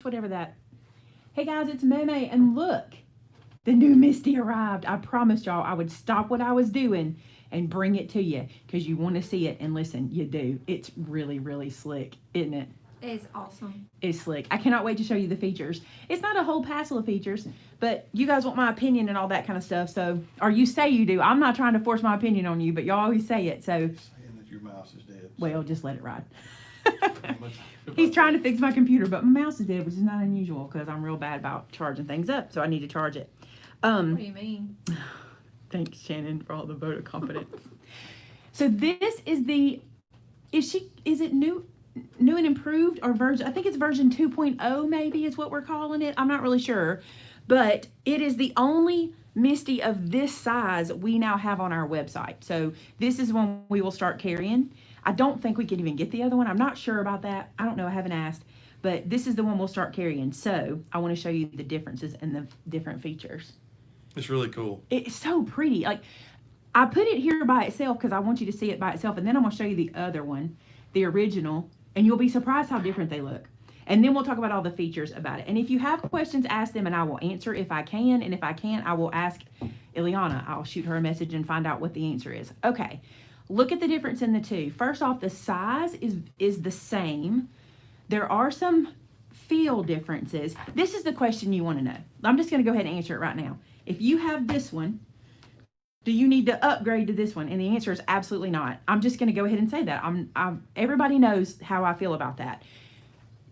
whatever that. Hey guys, it's Maymay, and look, the new Misti arrived. I promised y'all I would stop what I was doing and bring it to you because you want to see it. And listen, you do. It's really, really slick, isn't it? It's awesome. It's slick. I cannot wait to show you the features. It's not a whole passel of features, but you guys want my opinion and all that kind of stuff. So, or you say you do. I'm not trying to force my opinion on you, but y'all always say it. So, Saying that your mouse is dead. well, just let it ride. How much- He's trying to fix my computer, but my mouse is dead, which is not unusual because I'm real bad about charging things up, so I need to charge it. What do you mean? Thanks, Shannon, for all the vote of confidence. So this is the, is it new and improved or version? I think it's version 2.0 maybe is what we're calling it. I'm not really sure, but it is the only Misti of this size we now have on our website. So this is one we will start carrying. I don't think we can even get the other one. I'm not sure about that. I don't know. I haven't asked, but this is the one we'll start carrying. So I want to show you the differences and the different features. It's really cool. It's so pretty. Like, I put it here by itself because I want you to see it by itself, and then I'm going to show you the other one, the original, and you'll be surprised how different they look. And then we'll talk about all the features about it. And if you have questions, ask them, and I will answer if I can. And if I can't, I will ask Ileana. I'll shoot her a message and find out what the answer is. Okay, look at the difference in the two. First off, the size is the same. There are some feel differences. This is the question you want to know. I'm just going to go ahead and answer it right now. If you have this one, do you need to upgrade to this one? And the answer is absolutely not. I'm just going to go ahead and say that. Everybody knows how I feel about that.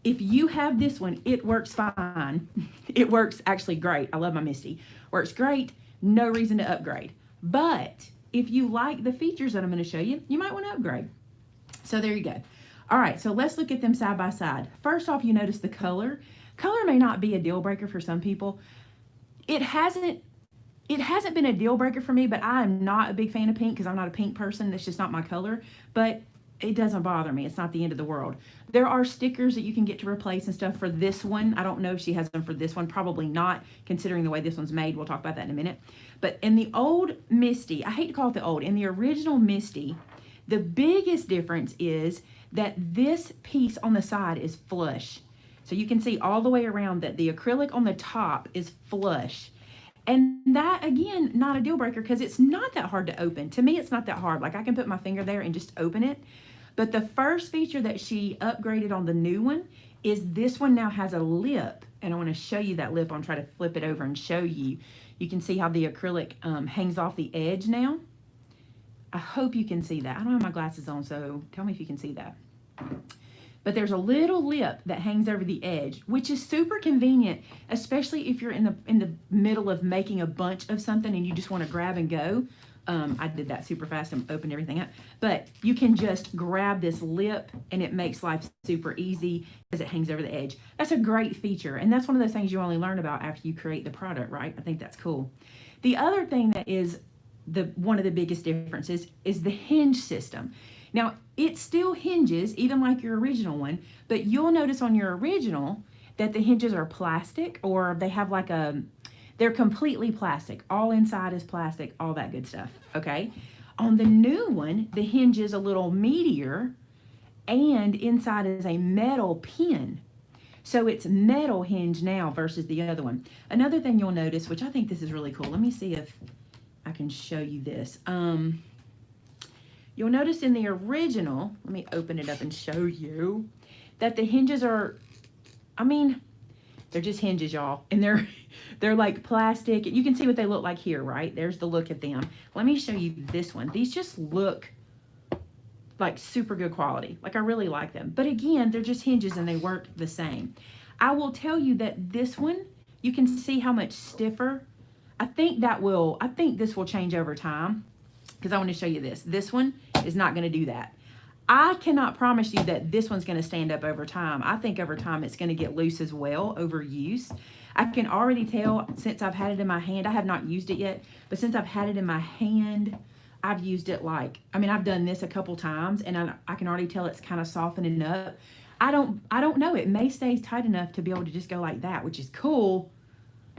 If you have this one, it works fine. It works actually great. I love my Misti. Works great. No reason to upgrade. But if you like the features that I'm going to show you, you might want to upgrade. So there you go. All right, so let's look at them side by side. First off, you notice the color. Color may not be a deal breaker for some people. It hasn't been a deal breaker for me, but I am not a big fan of pink because I'm not a pink person. That's just not my color. But it doesn't bother me. It's not the end of the world. There are stickers that you can get to replace and stuff for this one. I don't know if she has them for this one. Probably not, considering the way this one's made. We'll talk about that in a minute. But in the old Misti, I hate to call it the old, in the original Misti, the biggest difference is that this piece on the side is flush. So you can see all the way around that the acrylic on the top is flush. And that, again, not a deal breaker because it's not that hard to open. To me, it's not that hard. Like, I can put my finger there and just open it. But the first feature that she upgraded on the new one is this one now has a lip. And I want to show you that lip. I'm trying to flip it over and show you. You can see how the acrylic hangs off the edge now. I hope you can see that. I don't have my glasses on, so tell me if you can see that. But there's a little lip that hangs over the edge, which is super convenient, especially if you're in the middle of making a bunch of something and you just want to grab and go. I did that super fast and opened everything up. But you can just grab this lip and it makes life super easy because it hangs over the edge. That's a great feature, and that's one of those things you only learn about after you create the product, right? I think that's cool. The other thing that is one of the biggest differences is the hinge system. Now, it still hinges, even like your original one, but you'll notice on your original that the hinges are plastic, or they have like they're completely plastic. All inside is plastic, all that good stuff, okay? On the new one, the hinge is a little meatier, and inside is a metal pin. So it's metal hinge now versus the other one. Another thing you'll notice, which I think this is really cool, let me see if I can show you this. You'll notice in the original, let me open it up and show you, that the hinges are, I mean, they're just hinges, y'all. And they're like plastic. You can see what they look like here, right? There's the look at them. Let me show you this one. These just look like super good quality. Like, I really like them. But again, they're just hinges and they work the same. I will tell you that this one, you can see how much stiffer. I think this will change over time, because I want to show you this. This one is not going to do that. I cannot promise you that this one's going to stand up over time. I think over time it's going to get loose as well over use. I can already tell since I've had it in my hand. I have not used it yet, but since I've had it in my hand, I've used it I've done this a couple times, and I can already tell it's kind of softening up. I don't know. It may stay tight enough to be able to just go like that, which is cool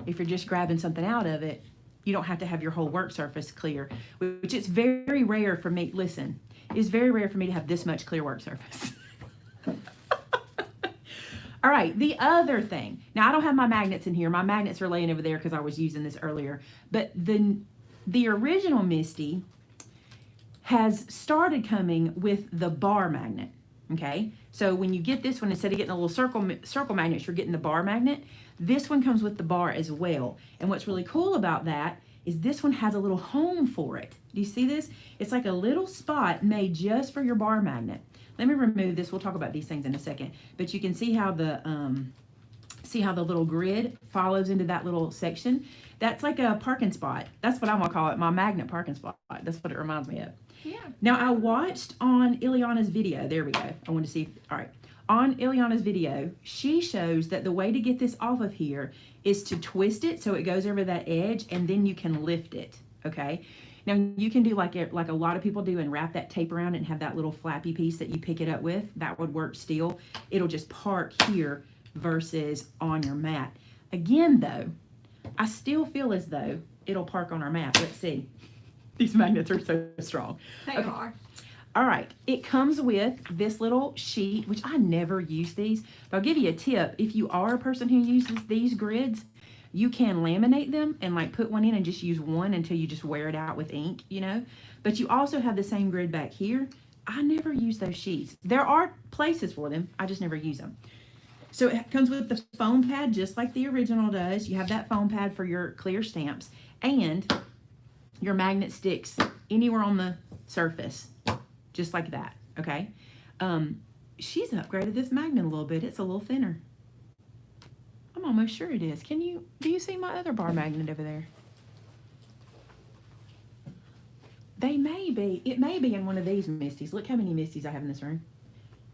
if you're just grabbing something out of it. You don't have to have your whole work surface clear, which is very rare for me. Listen, it's very rare for me to have this much clear work surface. All right, the other thing. Now, I don't have my magnets in here. My magnets are laying over there because I was using this earlier. But the original Misti has started coming with the bar magnet, okay? So when you get this one, instead of getting a little circle magnets, you're getting the bar magnet. This one comes with the bar as well. And what's really cool about that is this one has a little home for it. Do you see this? It's like a little spot made just for your bar magnet. Let me remove this. We'll talk about these things in a second. But you can see how the little grid follows into that little section. That's like a parking spot. That's what I'm gonna call it, my magnet parking spot. That's what it reminds me of. Yeah. Now I watched on Ileana's video. There we go. I want to see. All right. On Ileana's video, she shows that the way to get this off of here is to twist it so it goes over that edge, and then you can lift it. Okay. Now you can do like a lot of people do and wrap that tape around it and have that little flappy piece that you pick it up with. That would work still. It'll just park here versus on your mat. Again though, I still feel as though it'll park on our mat. Let's see. These magnets are so strong. They are. All right. It comes with this little sheet, which I never use these. But I'll give you a tip. If you are a person who uses these grids, you can laminate them and like put one in and just use one until you just wear it out with ink, you know. But you also have the same grid back here. I never use those sheets. There are places for them. I just never use them. So it comes with the foam pad just like the original does. You have that foam pad for your clear stamps. And your magnet sticks anywhere on the surface. Just like that, okay? She's upgraded this magnet a little bit. It's a little thinner. I'm almost sure it is. Do you see my other bar magnet over there? It may be in one of these Misties. Look how many Misties I have in this room.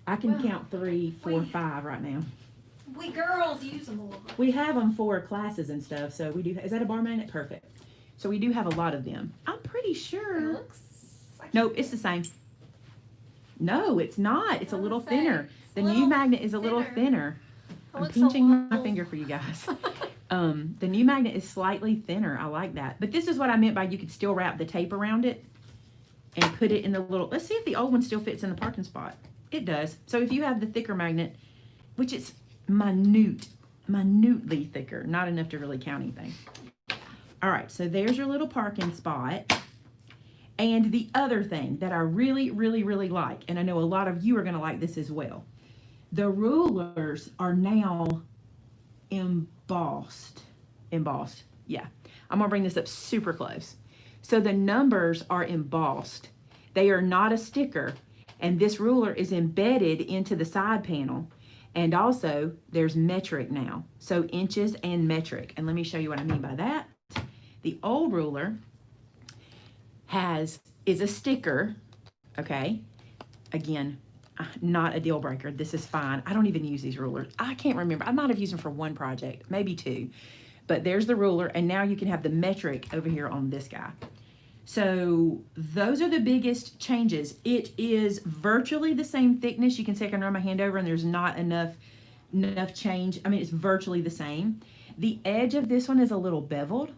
I can count 3, 4, 5 right now. We girls use them a lot. We have them for classes and stuff, so we do. Is that a bar magnet? Perfect. So we do have a lot of them. I'm pretty sure. It looks like Nope, it's the same. No, it's not. It's a little thinner. The new little magnet is a little thinner. I'm looks a pinching my little- finger for you guys. The new magnet is slightly thinner. I like that. But this is what I meant by you could still wrap the tape around it and put it in the little, let's see if the old one still fits in the parking spot. It does. So if you have the thicker magnet, which is minutely thicker, not enough to really count anything. All right, so there's your little parking spot. And the other thing that I really, really, really like, and I know a lot of you are going to like this as well, the rulers are now embossed. Embossed, yeah. I'm going to bring this up super close. So the numbers are embossed. They are not a sticker. And this ruler is embedded into the side panel. And also, there's metric now. So inches and metric. And let me show you what I mean by that. The old ruler is a sticker, okay? Again, not a deal breaker. This is fine. I don't even use these rulers. I can't remember. I might have used them for one project, maybe 2. But there's the ruler, and now you can have the metric over here on this guy. So those are the biggest changes. It is virtually the same thickness. You can see I can run my hand over and there's not enough change. I mean, it's virtually the same. The edge of this one is a little beveled,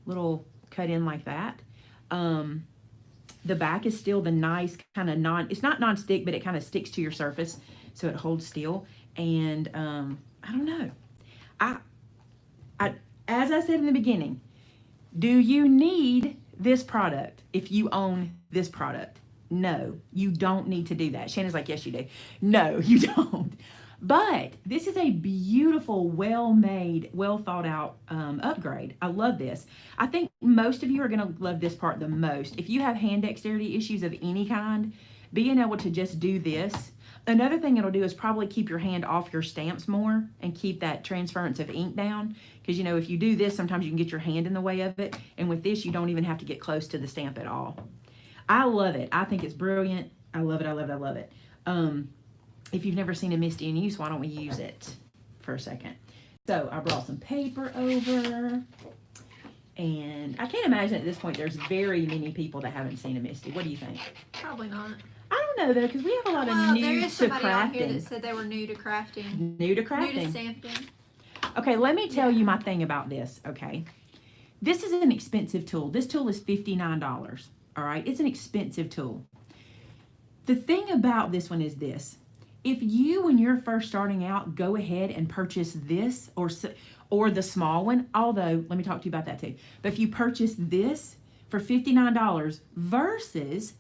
little cut in like that. The back is still the nice kind of it's not non-stick, but it kind of sticks to your surface so it holds still. And I don't know. As I said in the beginning, do you need this product if you own this product? No, you don't need to do that. Shannon's like, yes, you do. No, you don't. But this is a beautiful, well-made, well-thought-out upgrade. I love this. I think most of you are going to love this part the most. If you have hand dexterity issues of any kind, being able to just do this. Another thing it'll do is probably keep your hand off your stamps more and keep that transference of ink down. Because, you know, if you do this, sometimes you can get your hand in the way of it. And with this, you don't even have to get close to the stamp at all. I love it. I think it's brilliant. I love it. I love it. I love it. If you've never seen a Misti in use, why don't we use it for a second? So I brought some paper over. And I can't imagine at this point there's very many people that haven't seen a Misti. What do you think? Probably not. I don't know though, because we have a lot of new there is to somebody on here that crafting. said they were new to crafting. New to New to crafting. stamping. Okay, let me tell you my thing about this, okay? This is an expensive tool. This tool is $59, all right? It's an expensive tool. The thing about this one is this. If you, when you're first starting out, go ahead and purchase this or the small one, although, let me talk to you about that too. But if you purchase this for $59 versus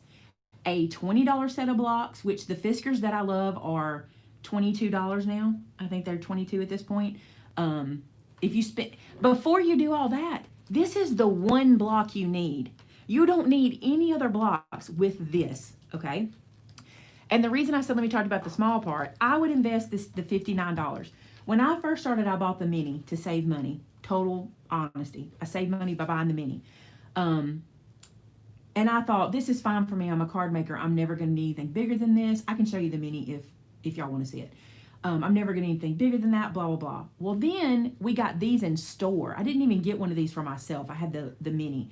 a $20 set of blocks, which the Fiskars that I love are $22 now. I think they're 22 at this point. If you spend, before you do all that, this is the one block you need. You don't need any other blocks with this, okay? And the reason I said, let me talk about the small part, I would invest the $59. When I first started, I bought the mini to save money. Total honesty. I saved money by buying the mini. And I thought, this is fine for me. I'm a card maker. I'm never going to need anything bigger than this. I can show you the mini if y'all want to see it. I'm never going to need anything bigger than that, blah, blah, blah. Well, then we got these in store. I didn't even get one of these for myself. I had the mini.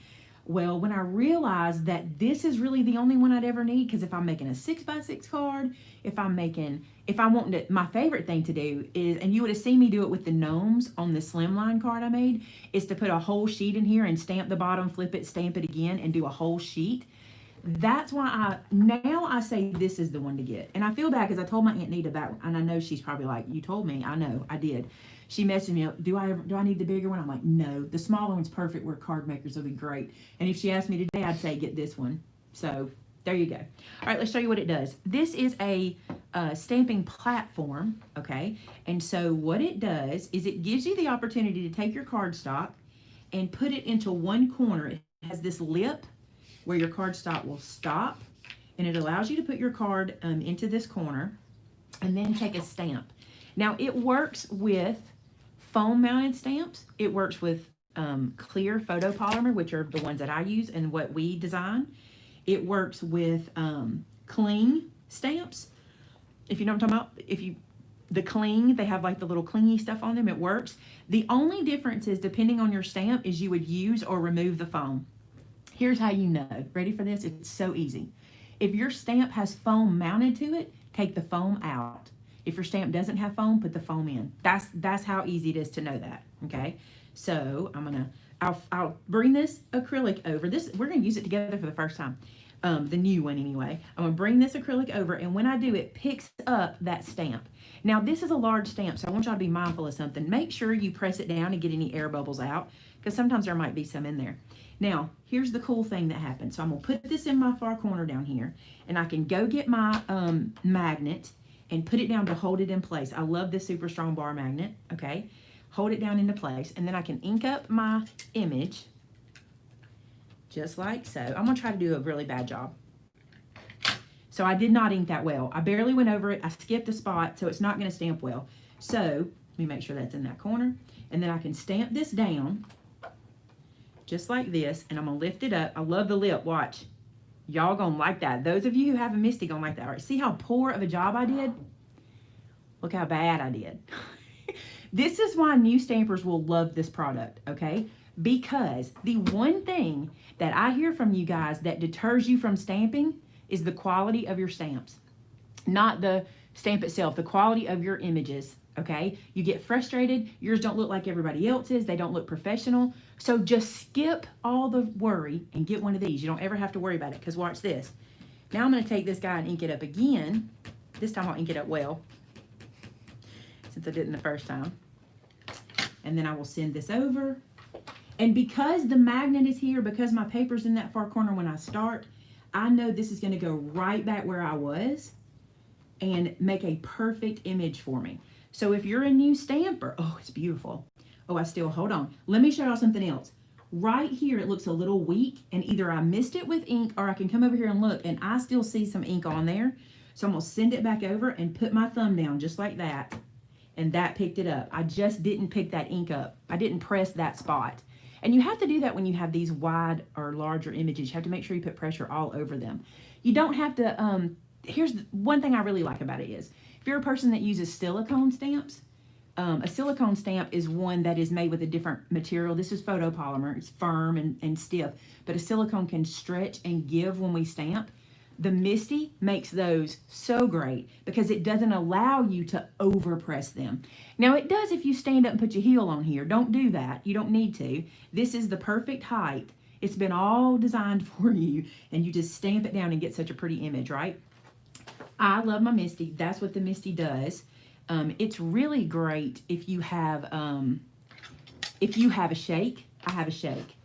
Well, when I realized that this is really the only one I'd ever need, because if I'm making a 6x6 card, if I'm wanting to, my favorite thing to do is, and you would have seen me do it with the gnomes on the slimline card I made, is to put a whole sheet in here and stamp the bottom, flip it, stamp it again, and do a whole sheet. That's why I say this is the one to get. And I feel bad because I told my Aunt Nita that, and I know she's probably like, you told me. I know, I did. She messaged me, do I need the bigger one? I'm like, no, the smaller one's perfect. We're card makers, will be great. And if she asked me today, I'd say get this one. So there you go. All right, let's show you what it does. This is a stamping platform, okay? And so what it does is it gives you the opportunity to take your cardstock and put it into one corner. It has this lip where your cardstock will stop, and it allows you to put your card into this corner and then take a stamp. Now, it works with foam mounted stamps. It works with clear photopolymer, which are the ones that I use and what we design. It works with cling stamps. If you know what I'm talking about, the cling, they have like the little clingy stuff on them, it works. The only difference is, depending on your stamp, is you would use or remove the foam. Here's how you know. Ready for this? It's so easy. If your stamp has foam mounted to it, take the foam out. If your stamp doesn't have foam, put the foam in. That's how easy it is to know that, okay? So I'll bring this acrylic over. We're gonna use it together for the first time. The new one anyway. I'm gonna bring this acrylic over, and when I do, it picks up that stamp. Now, this is a large stamp, so I want y'all to be mindful of something. Make sure you press it down and get any air bubbles out, because sometimes there might be some in there. Now, here's the cool thing that happens. So I'm gonna put this in my far corner down here, and I can go get my magnet and put it down to hold it in place. I love this super strong bar magnet, okay? Hold it down into place, and then I can ink up my image, just like so. I'm gonna try to do a really bad job. So I did not ink that well. I barely went over it. I skipped a spot, so it's not gonna stamp well. So let me make sure that's in that corner, and then I can stamp this down, just like this, and I'm gonna lift it up. I love the lip, watch. Y'all gonna like that. Those of you who have a Misti gonna like that. All right, see how poor of a job I did? Look how bad I did. This is why new stampers will love this product, okay? Because the one thing that I hear from you guys that deters you from stamping is the quality of your stamps. Not the stamp itself, the quality of your images, okay? You get frustrated, yours don't look like everybody else's, they don't look professional. So just skip all the worry and get one of these. You don't ever have to worry about it, because watch this. Now I'm gonna take this guy and ink it up again. This time I'll ink it up well, since I didn't the first time. And then I will send this over. And because the magnet is here, because my paper's in that far corner when I start, I know this is gonna go right back where I was and make a perfect image for me. So if you're a new stamper, oh, it's beautiful. Oh, hold on. Let me show y'all something else. Right here, it looks a little weak, and either I missed it with ink, or I can come over here and look, and I still see some ink on there. So I'm gonna send it back over and put my thumb down just like that, and that picked it up. I just didn't pick that ink up. I didn't press that spot. And you have to do that when you have these wide or larger images. You have to make sure you put pressure all over them. You don't have to, here's one thing I really like about it is, if you're a person that uses silicone stamps, a silicone stamp is one that is made with a different material. This is photopolymer. It's firm and stiff, but a silicone can stretch and give when we stamp. The Misti makes those so great because it doesn't allow you to overpress them. Now it does if you stand up and put your heel on here. Don't do that. You don't need to. This is the perfect height. It's been all designed for you, and you just stamp it down and get such a pretty image, right? I love my Misti. That's what the Misti does. It's really great if you have a shake. I have a shake.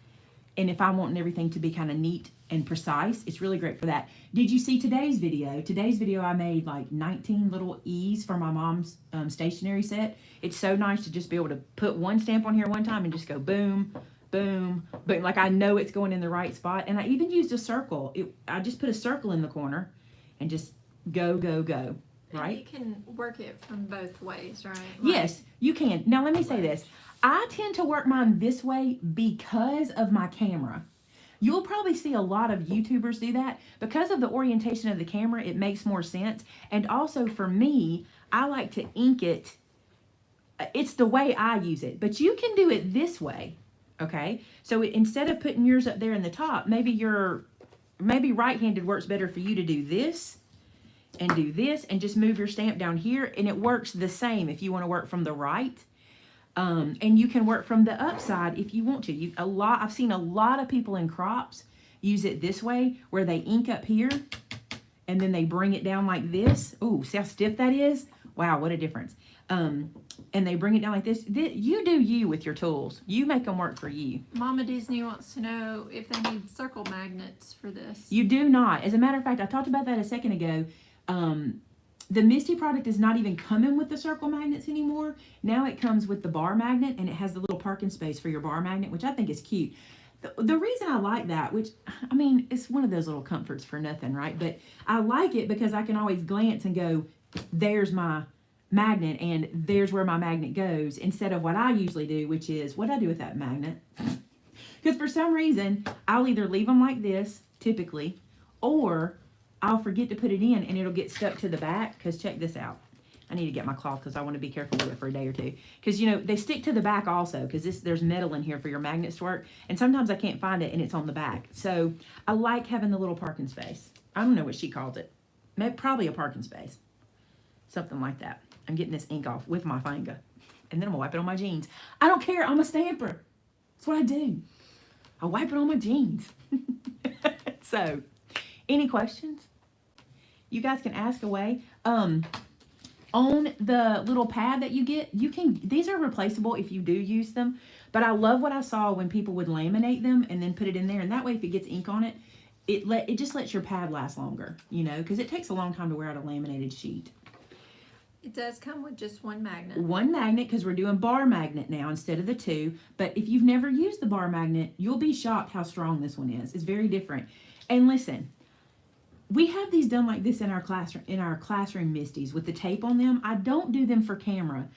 And if I'm wanting everything to be kind of neat and precise, it's really great for that. Did you see today's video? Today's video, I made like 19 little E's for my mom's stationery set. It's so nice to just be able to put one stamp on here one time and just go boom, boom, boom. Like I know it's going in the right spot. And I even used a circle. I just put a circle in the corner and just go, go, go. Right? And you can work it from both ways, right? Yes, you can. Now let me say this. I tend to work mine this way because of my camera. You'll probably see a lot of YouTubers do that. Because of the orientation of the camera, it makes more sense. And also for me, I like to ink it. It's the way I use it. But you can do it this way, okay? So instead of putting yours up there in the top, maybe right-handed works better for you to do this and just move your stamp down here. And it works the same if you want to work from the right. And you can work from the upside if you want to. I've seen a lot of people in crops use it this way, where they ink up here and then they bring it down like this. Ooh, see how stiff that is? Wow, what a difference. And they bring it down like this. You do you with your tools. You make them work for you. Mama Disney wants to know if they need circle magnets for this. You do not. As a matter of fact, I talked about that a second ago. The Misti product is not even coming with the circle magnets anymore. Now it comes with the bar magnet, and it has the little parking space for your bar magnet, which I think is cute. The reason I like that, which, I mean, it's one of those little comforts for nothing, right? But I like it because I can always glance and go, there's my magnet, and there's where my magnet goes, instead of what I usually do, which is, what do I do with that magnet? Because for some reason, I'll either leave them like this, typically, or I'll forget to put it in and it'll get stuck to the back. Because check this out. I need to get my cloth because I want to be careful with it for a day or two. Because, you know, they stick to the back also, because there's metal in here for your magnets to work. And sometimes I can't find it and it's on the back. So I like having the little parking space. I don't know what she calls it. Maybe, probably a parking space. Something like that. I'm getting this ink off with my finger. And then I'm going to wipe it on my jeans. I don't care. I'm a stamper. That's what I do. I wipe it on my jeans. So, any questions? You guys can ask away. On the little pad that you get, these are replaceable if you do use them. But I love what I saw when people would laminate them and then put it in there. And that way, if it gets ink on it, it just lets your pad last longer, you know, because it takes a long time to wear out a laminated sheet. It does come with just one magnet. One magnet, because we're doing bar magnet now instead of the two. But if you've never used the bar magnet, you'll be shocked how strong this one is. It's very different. And listen, we have these done like this in our classroom Mistis with the tape on them. I don't do them for camera.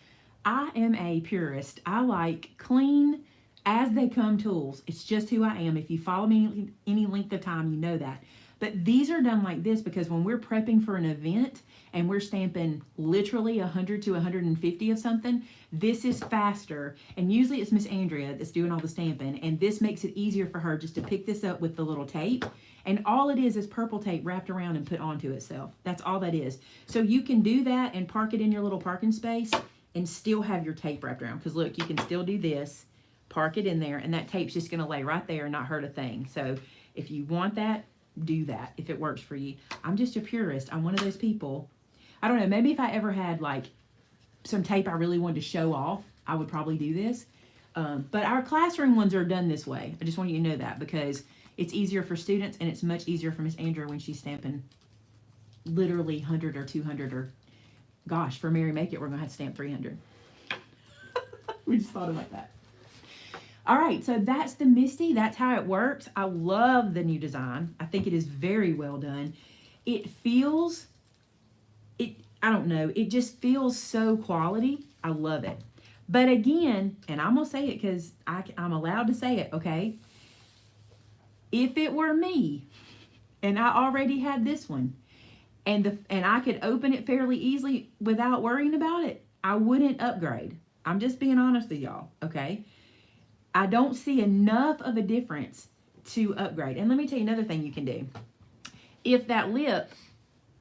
I am a purist. I like clean as they come tools. It's just who I am. If you follow me any length of time, you know that. But these are done like this because when we're prepping for an event and we're stamping literally 100 to 150 of something, this is faster. And usually it's Miss Andrea that's doing all the stamping. And this makes it easier for her just to pick this up with the little tape. And all it is purple tape wrapped around and put onto itself. That's all that is. So you can do that and park it in your little parking space and still have your tape wrapped around. Because look, you can still do this, park it in there, and that tape's just going to lay right there and not hurt a thing. So if you want that, do that if it works for you. I'm just a purist. I'm one of those people. I don't know, maybe if I ever had like some tape I really wanted to show off, I would probably do this. But our classroom ones are done this way. I just want you to know that because it's easier for students and it's much easier for Miss Andrea when she's stamping literally 100 or 200 or, gosh, for Maymay Made It, we're going to have to stamp 300. We just thought about that. All right, so that's the Misti. That's how it works. I love the new design. I think it is very well done. It feels, I don't know, it just feels so quality. I love it. But again, and I'm going to say it because I'm allowed to say it, okay? If it were me, and I already had this one, and I could open it fairly easily without worrying about it, I wouldn't upgrade. I'm just being honest with y'all, okay? I don't see enough of a difference to upgrade. And let me tell you another thing you can do. If that lip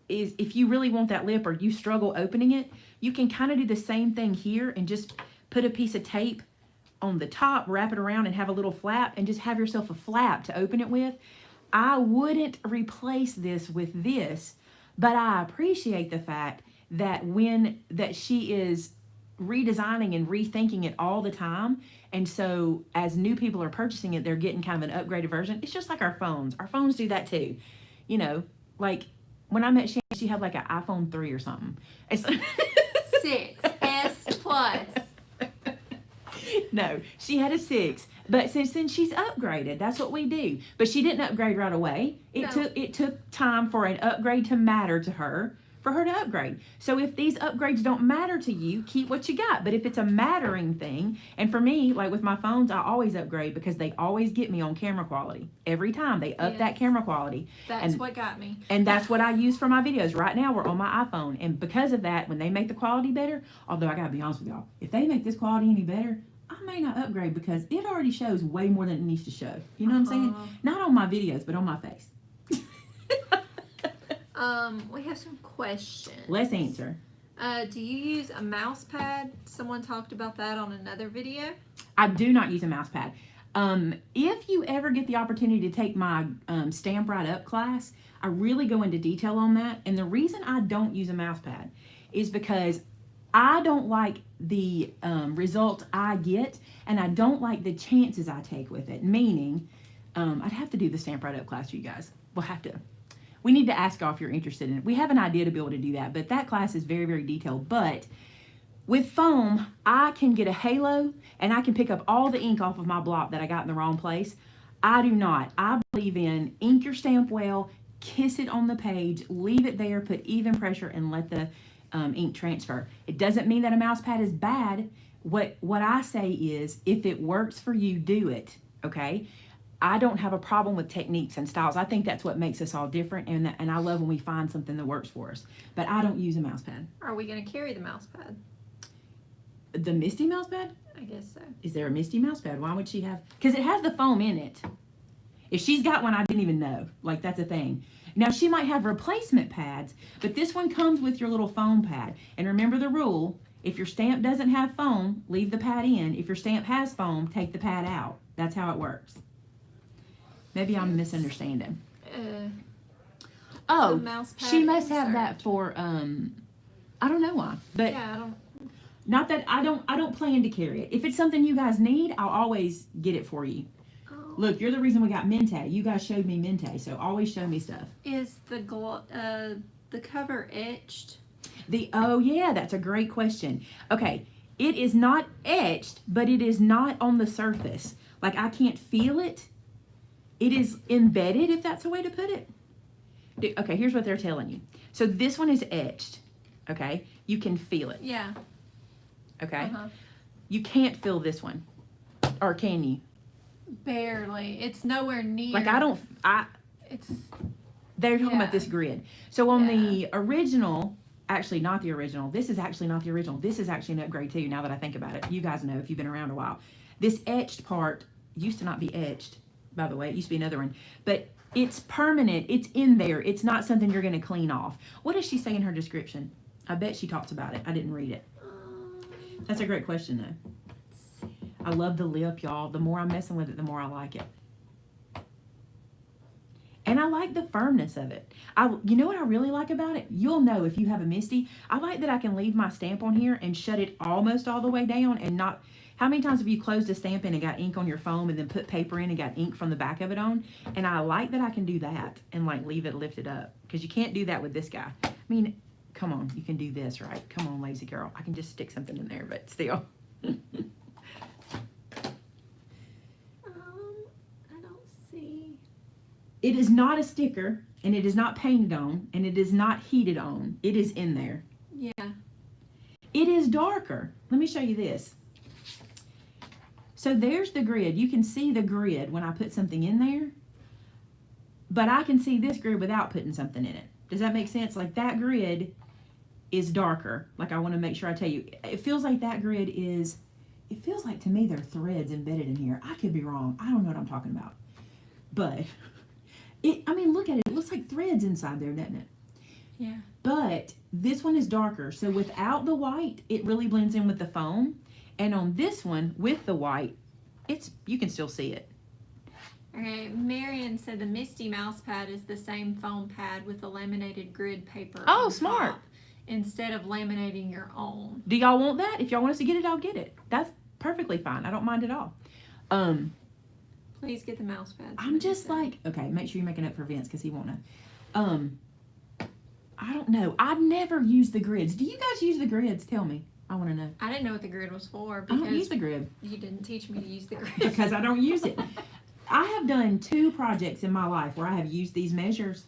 if you really want that lip or you struggle opening it, you can kind of do the same thing here and just put a piece of tape on the top, wrap it around and have a little flap and just have yourself a flap to open it with. I wouldn't replace this with this But I appreciate the fact that that she is redesigning and rethinking it all the time. And so as new people are purchasing it, they're getting kind of an upgraded version. It's just like our phones. Our phones do that too. You know, like when I met Shannon, she had like an iPhone 3 or something. It's 6S Plus. No, she had a 6. But since then she's upgraded. That's what we do. But she didn't upgrade right away. It took time for an upgrade to matter to her, for her to upgrade. So if these upgrades don't matter to you, keep what you got. But if it's a mattering thing, and for me, like with my phones, I always upgrade because they always get me on camera quality. Every time they up that camera quality. That's what got me. And that's what I use for my videos. Right now we're on my iPhone. And because of that, when they make the quality better, although I gotta be honest with y'all, if they make this quality any better, I may not upgrade because it already shows way more than it needs to show. You know what I'm saying? Not on my videos, but on my face. We have some questions. Let's answer. Do you use a mouse pad? Someone talked about that on another video. I do not use a mouse pad. If you ever get the opportunity to take my Stamp Right Up class, I really go into detail on that. And the reason I don't use a mouse pad is because I don't like the result I get, and I don't like the chances I take with it. Meaning, I'd have to do the Stamp Right Up class for you guys. We'll have to. We need to ask y'all if you're interested in it. We have an idea to be able to do that, but that class is very, very detailed. But with foam, I can get a halo, and I can pick up all the ink off of my block that I got in the wrong place. I do not. I believe in ink your stamp well, kiss it on the page, leave it there, put even pressure, and let the ink transfer. It doesn't mean that a mouse pad is bad. What I say is, if it works for you, do it, okay? I don't have a problem with techniques and styles. I think that's what makes us all different, and I love when we find something that works for us. But I don't use a mouse pad. Are we going to carry the mouse pad? The Misti mouse pad? I guess so. Is there a Misti mouse pad? Why would she have? Because it has the foam in it. If she's got one, I didn't even know. Like, that's a thing. Now, she might have replacement pads, but this one comes with your little foam pad. And remember the rule, if your stamp doesn't have foam, leave the pad in. If your stamp has foam, take the pad out. That's how it works. Maybe I'm misunderstanding. Oh, mouse pad she must have insert. that for, I don't know why. But Yeah, I don't. not that I don't plan to carry it. If it's something you guys need, I'll always get it for you. Oh. Look, you're the reason we got Mente. You guys showed me Mente, so always show me stuff. Is the cover etched? Oh yeah, that's a great question. Okay, it is not etched, but it is not on the surface. Like, I can't feel it. It is embedded, if that's a way to put it. Okay, here's what they're telling you. So this one is etched. Okay, you can feel it. Yeah. Okay, you can't feel this one, or can you? Barely. It's nowhere near. Like, It's. They're talking about this grid. So on the original, actually not the original. This is actually not the original. This is actually an upgrade too, now that I think about it. You guys know if you've been around a while. This etched part used to not be etched, by the way. It used to be another one. But it's permanent. It's in there. It's not something you're going to clean off. What does she say in her description? I bet she talks about it. I didn't read it. That's a great question, though. I love the lip, y'all. The more I'm messing with it, the more I like it. And I like the firmness of it. You know what I really like about it? You'll know if you have a Misti. I like that I can leave my stamp on here and shut it almost all the way down and not... How many times have you closed a stamp in and got ink on your foam and then put paper in and got ink from the back of it on? And I like that I can do that and like leave it lifted up. Because you can't do that with this guy. I mean, come on. You can do this, right? Come on, lazy girl. I can just stick something in there, but still. I don't see. It is not a sticker, and it is not painted on, and it is not heated on. It is in there. Yeah. It is darker. Let me show you this. So there's the grid. You can see the grid when I put something in there, but I can see this grid without putting something in it. Does that make sense? Like, that grid is darker. Like, I want to make sure I tell you. It feels like that grid is, it feels like to me there are threads embedded in here. I could be wrong. I don't know what I'm talking about. But, I mean, look at it. It looks like threads inside there, doesn't it? Yeah. But this one is darker. So without the white, it really blends in with the foam. And on this one, with the white, you can still see it. Okay, Marion said the Misti mouse pad is the same foam pad with the laminated grid paper. Oh, on smart. top, instead of laminating your own. Do y'all want that? If y'all want us to get it, I'll get it. That's perfectly fine. I don't mind at all. Please get the mouse pad. I'm just like, okay, make sure you're making up for Vince because he won't know. I don't know. I've never used the grids. Do you guys use the grids? Tell me. I want to know. I didn't know what the grid was for I don't use because the grid you didn't teach me to use the grid. because I don't use it. I have done 2 projects in my life where I have used these measures.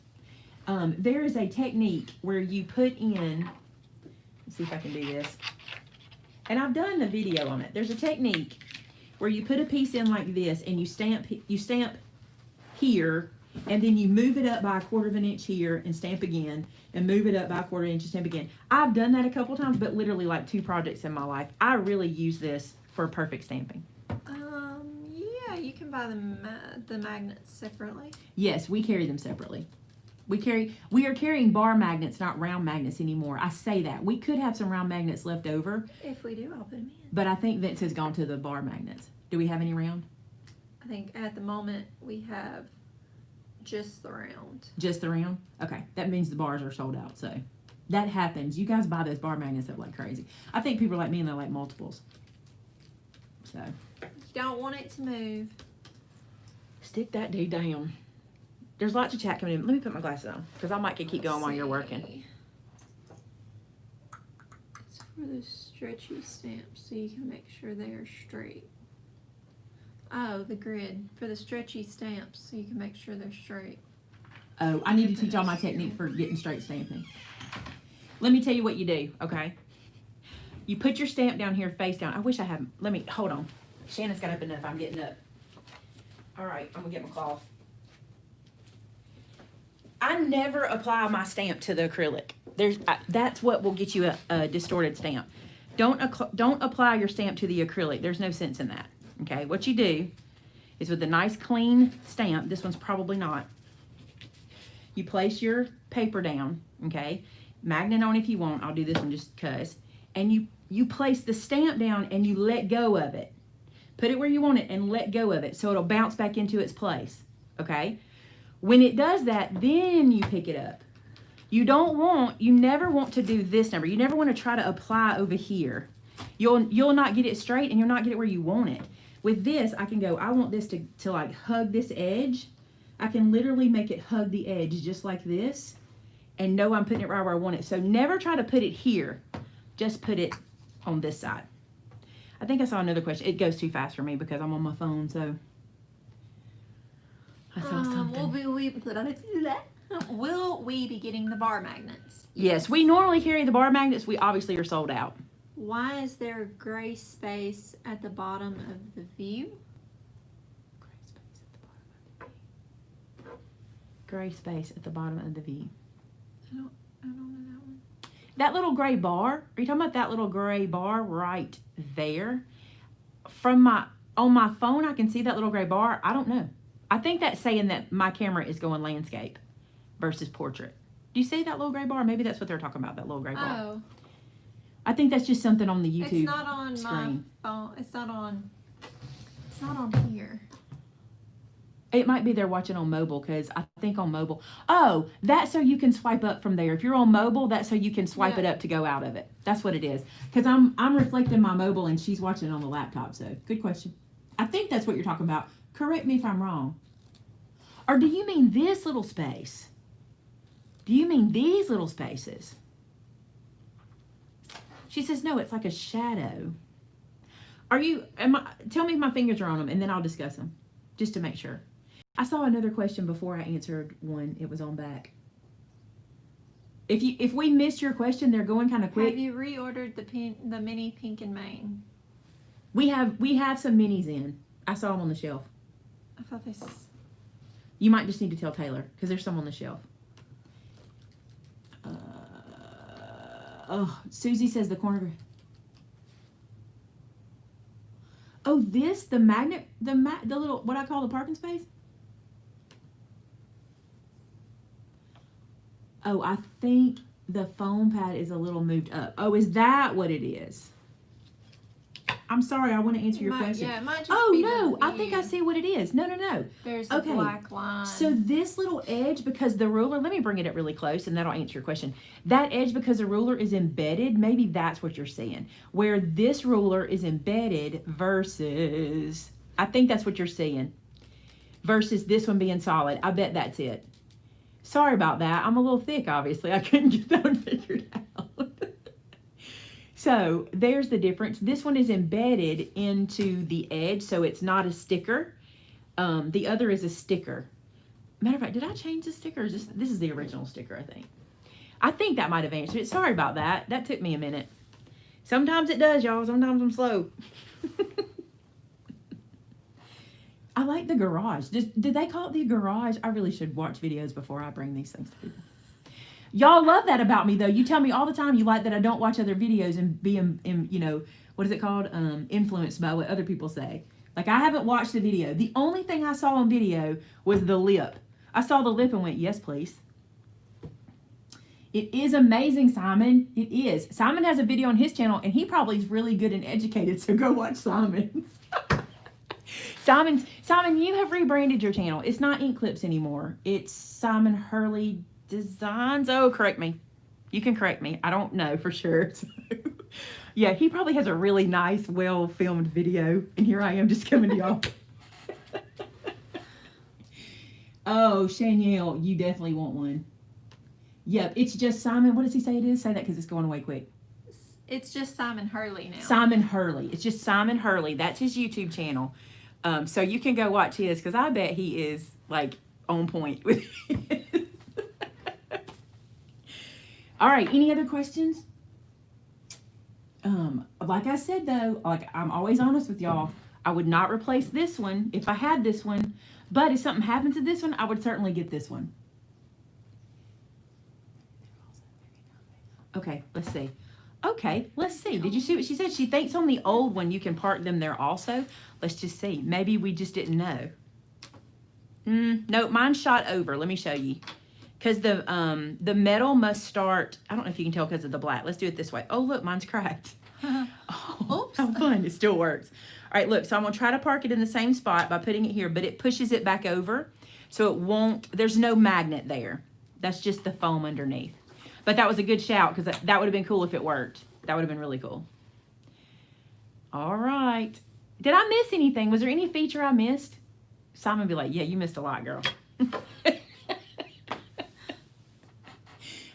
There is a technique where you put in, let's see if I can do this. And I've done the video on it. There's a technique where you put a piece in like this and you stamp here, and then you move it up by 1/4 inch here and stamp again, and move it up by 1/4 inch and stamp again. I've done that a couple times, but literally like 2 projects in my life. I really use this for perfect stamping. Yeah, you can buy the magnets separately. Yes, we carry them separately. We are carrying bar magnets, not round magnets anymore. I say that. We could have some round magnets left over, If we do, I'll put them in. but I think Vince has gone to the bar magnets. Do we have any round? I think at the moment we have just the round. Just the round? Okay, that means the bars are sold out, so that happens. You guys buy those bar magnets up like crazy. I think people are like me and they like multiples. So, You don't want it to move. stick that dude down. There's lots of chat coming in. Let me put my glasses on because I might keep going while you're working. It's for the stretchy stamps so you can make sure they are straight. Oh, the grid for the stretchy stamps so you can make sure they're straight. Oh, I need to teach y'all my technique for getting straight stamping. Let me tell you what you do, okay? You put your stamp down here face down. I wish I had, hold on. Shannon's got up enough, I'm getting up. All right, I'm gonna get my cloth. I never apply my stamp to the acrylic. That's what will get you a distorted stamp. Don't apply your stamp to the acrylic. There's no sense in that. Okay, what you do is with a nice clean stamp, this one's probably not, you place your paper down, okay, magnet on if you want, I'll do this one just cause, and you place the stamp down and you let go of it. Put it where you want it and let go of it so it'll bounce back into its place, okay? When it does that, then you pick it up. You never want to do this number. You never want to try to apply over here. You'll not get it straight and you'll not get it where you want it. With this, I can go, I want this to like hug this edge. I can literally make it hug the edge just like this and know I'm putting it right where I want it. So never try to put it here. Just put it on this side. I think I saw another question. It goes too fast for me because I'm on my phone, so I saw something. Will we be getting the bar magnets? Yes, we normally carry the bar magnets. We obviously are sold out. Why is there a gray space at the bottom of the view? Gray space at the bottom of the V. I don't know that one. That little gray bar, are you talking about that little gray bar right there? On my phone, I can see that little gray bar. I don't know. I think that's saying that my camera is going landscape versus portrait. Do you see that little gray bar? Maybe that's what they're talking about, that little gray bar. Oh. I think that's just something on the YouTube It's not on screen. my phone. It's not on here. It might be they're watching on mobile because I think on mobile. Oh, that's so you can swipe up from there. If you're on mobile, that's so you can swipe it up to go out of it. That's what it is. Because I'm reflecting my mobile and she's watching it on the laptop. So good question. I think that's what you're talking about. Correct me if I'm wrong. Or do you mean this little space? Do you mean these little spaces? She says, no, it's like a shadow. Tell me if my fingers are on them and then I'll discuss them just to make sure. I saw another question before I answered one. It was on back. If we missed your question, they're going kind of quick. Have you reordered the mini pink and Maine? We have some minis in. I saw them on the shelf. I thought this. You might just need to tell Taylor because there's some on the shelf. Susie says the corner. Oh, the magnet, the little, what I call the parking space? Oh, I think the foam pad is a little moved up. Oh, is that what it is? I'm sorry, I want to answer It your might- question. Yeah, it might just Oh, be no, the I think I view. see what it is. No, no, no. There's a Okay. black line. So this little edge, because the ruler, let me bring it up really close and that'll answer your question. That edge, because the ruler is embedded, maybe that's what you're seeing. Where this ruler is embedded versus, I think that's what you're seeing. Versus this one being solid. I bet that's it. Sorry about that. I'm a little thick, obviously. I couldn't get that one figured out. So there's the difference. This one is embedded into the edge, so it's not a sticker. The other is a sticker. Matter of fact, did I change the sticker? Or just, this is the original sticker, I think. I think that might have answered it. Sorry about that. That took me a minute. Sometimes it does, y'all. Sometimes I'm slow. I like the garage. Did they call it the garage? I really should watch videos before I bring these things to people. Y'all love that about me, though. You tell me all the time you like that I don't watch other videos and be, you know, what is it called? Influenced by what other people say. Like, I haven't watched the video. The only thing I saw on video was the lip. I saw the lip and went, yes, please. It is amazing, Simon. It is. Simon has a video on his channel, and he probably is really good and educated, so go watch Simon's. Simon, you have rebranded your channel. It's not Ink Clips anymore. It's Simon Hurley Designs. Oh, correct me. You can correct me. I don't know for sure. So, yeah, he probably has a really nice, well-filmed video, and here I am just coming to y'all. Oh, Shanielle, you definitely want one. Yep, it's just Simon. What does he say it is? Say that because it's going away quick. It's just Simon Hurley now. Simon Hurley. It's just Simon Hurley. That's his YouTube channel. So you can go watch his because I bet he is like on point with his. All right. Any other questions? Like I said though, like I'm always honest with y'all. I would not replace this one if I had this one, but if something happens to this one, I would certainly get this one. Okay, let's see. Okay, let's see. Did you see what she said? She thinks on the old one you can park them there also. Let's just see. Maybe we just didn't know. No, mine shot over. Let me show you. Because the metal must start, I don't know if you can tell because of the black. Let's do it this way. Oh, look, mine's cracked. Oh, Oops. how fun. It still works. All right, look, so I'm going to try to park it in the same spot by putting it here, but it pushes it back over. So it won't, there's no magnet there. That's just the foam underneath. But that was a good shout because that would have been cool if it worked. That would have been really cool. All right. Did I miss anything? Was there any feature I missed? Simon would be like, yeah, you missed a lot, girl.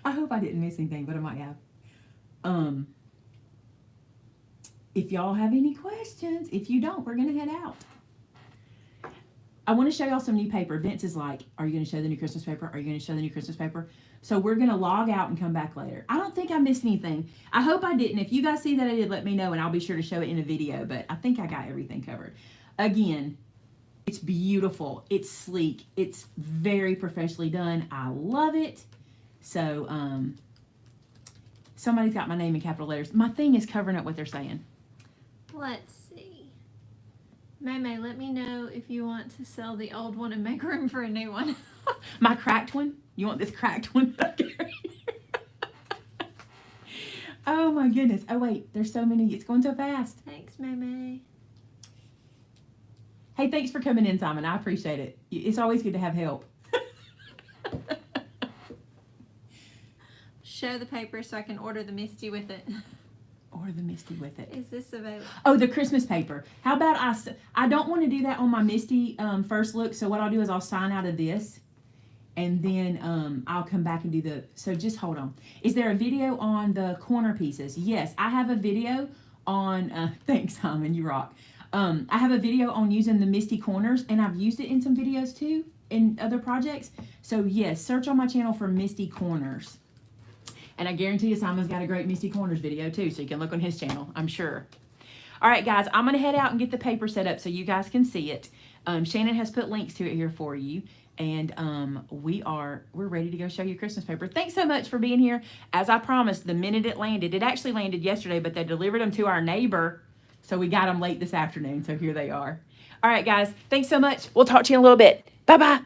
I hope I didn't miss anything, but I might have. If y'all have any questions, if you don't, we're going to head out. I want to show y'all some new paper. Vince is like, are you going to show the new Christmas paper? Are you going to show the new Christmas paper? So we're going to log out and come back later. I don't think I missed anything. I hope I didn't. If you guys see that I did, let me know, and I'll be sure to show it in a video. But I think I got everything covered. Again, it's beautiful. It's sleek. It's very professionally done. I love it. So somebody's got my name in capital letters. My thing is covering up what they're saying. Let's see. Maymay, let me know if you want to sell the old one and make room for a new one. My cracked one? You want this cracked one? Oh my goodness. Oh wait, there's so many. It's going so fast. Thanks, Maymay. Hey, thanks for coming in, Simon. I appreciate it. It's always good to have help. Show the paper so I can order the Misti with it. Or the Misti with it. Is this available? Oh, the Christmas paper. How about I don't want to do that on my Misti first look. So what I'll do is I'll sign out of this. And then I'll come back and do the, so just hold on. Is there a video on the corner pieces? Yes, I have a video on, thanks Simon, you rock. I have a video on using the Misti corners, and I've used it in some videos too, in other projects. So yes, search on my channel for Misti corners. And I guarantee you Simon's got a great Misti corners video too, so you can look on his channel, I'm sure. All right, guys, I'm going to head out and get the paper set up so you guys can see it. Shannon has put links to it here for you. And we're ready to go show you Christmas paper. Thanks so much for being here. As I promised, the minute it actually landed yesterday, but they delivered them to our neighbor. So we got them late this afternoon. So here they are. All right, guys. Thanks so much. We'll talk to you in a little bit. Bye-bye.